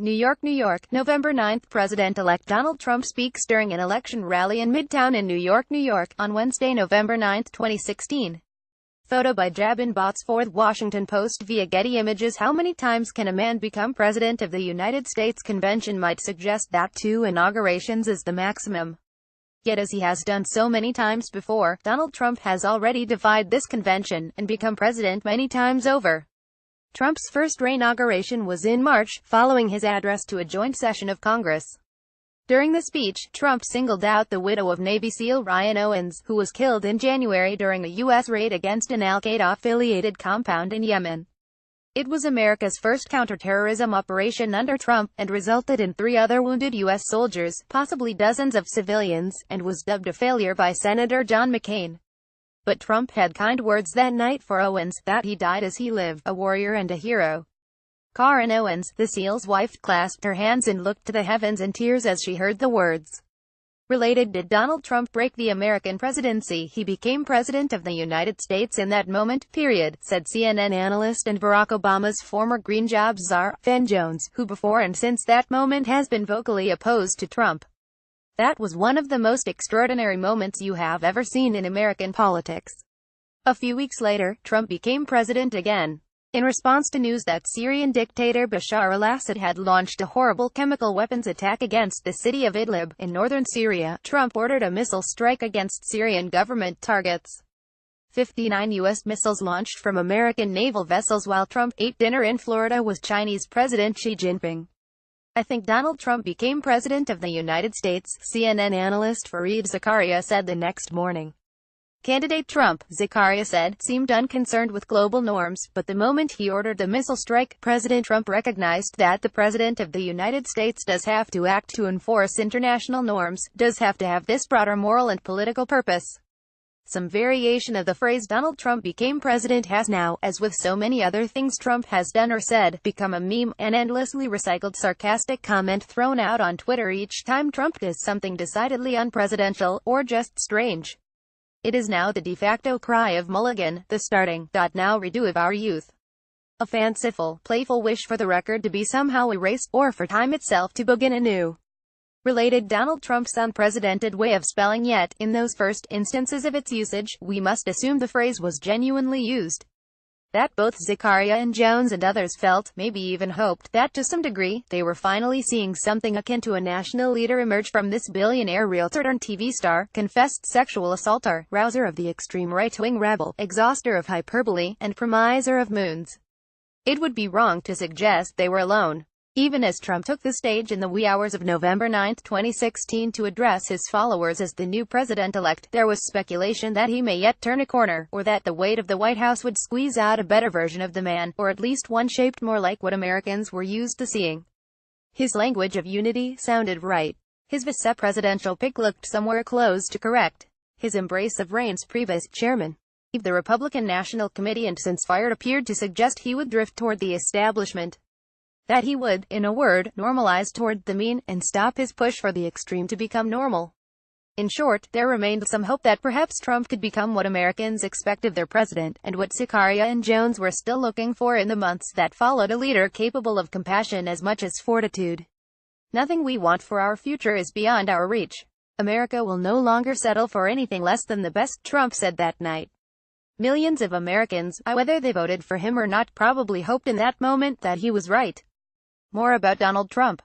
New York, New York, November 9. President-elect Donald Trump speaks during an election rally in Midtown in New York, New York, on Wednesday, November 9, 2016. Photo by Jabin Bots for The Washington Post via Getty Images. How many times can a man become President of the United States? Convention might suggest that 2 inaugurations is the maximum. Yet as he has done so many times before, Donald Trump has already defied this convention, and become president many times over. Trump's first inauguration was in March, following his address to a joint session of Congress. During the speech, Trump singled out the widow of Navy SEAL Ryan Owens, who was killed in January during a U.S. raid against an al-Qaeda-affiliated compound in Yemen. It was America's first counterterrorism operation under Trump, and resulted in 3 other wounded U.S. soldiers, possibly dozens of civilians, and was dubbed a failure by Senator John McCain. But Trump had kind words that night for Owens, that he died as he lived, a warrior and a hero. Karen Owens, the SEAL's wife, clasped her hands and looked to the heavens in tears as she heard the words. Related, did Donald Trump break the American presidency? He became president of the United States in that moment, period, said CNN analyst and Barack Obama's former Green Jobs czar, Van Jones, who before and since that moment has been vocally opposed to Trump. That was one of the most extraordinary moments you have ever seen in American politics. A few weeks later, Trump became president again. In response to news that Syrian dictator Bashar al-Assad had launched a horrible chemical weapons attack against the city of Idlib, in northern Syria, Trump ordered a missile strike against Syrian government targets. 59 U.S. missiles launched from American naval vessels while Trump ate dinner in Florida with Chinese President Xi Jinping. I think Donald Trump became president of the United States, CNN analyst Fareed Zakaria said the next morning. Candidate Trump, Zakaria said, seemed unconcerned with global norms, but the moment he ordered the missile strike, President Trump recognized that the President of the United States does have to act to enforce international norms, does have to have this broader moral and political purpose. Some variation of the phrase Donald Trump became president has now, as with so many other things Trump has done or said, become a meme, an endlessly recycled sarcastic comment thrown out on Twitter each time Trump does something decidedly unpresidential, or just strange. It is now the de facto cry of Mulligan, the starting, now redo of our youth. A fanciful, playful wish for the record to be somehow erased, or for time itself to begin anew. Related, Donald Trump's unprecedented way of spelling, yet, in those first instances of its usage, we must assume the phrase was genuinely used. That both Zakaria and Jones and others felt, maybe even hoped, that to some degree, they were finally seeing something akin to a national leader emerge from this billionaire realtor turned TV star, confessed sexual assaulter, rouser of the extreme right-wing rabble, exhauster of hyperbole, and promiser of moons. It would be wrong to suggest they were alone. Even as Trump took the stage in the wee hours of November 9, 2016 to address his followers as the new president-elect, there was speculation that he may yet turn a corner, or that the weight of the White House would squeeze out a better version of the man, or at least one shaped more like what Americans were used to seeing. His language of unity sounded right. His vice-presidential pick looked somewhere close to correct. His embrace of Reince Priebus, chairman of the Republican National Committee and since fired, appeared to suggest he would drift toward the establishment. That he would, in a word, normalize toward the mean, and stop his push for the extreme to become normal. In short, there remained some hope that perhaps Trump could become what Americans expect of their president, and what Zakaria and Jones were still looking for in the months that followed, a leader capable of compassion as much as fortitude. Nothing we want for our future is beyond our reach. America will no longer settle for anything less than the best, Trump said that night. Millions of Americans, whether they voted for him or not, probably hoped in that moment that he was right. More about Donald Trump.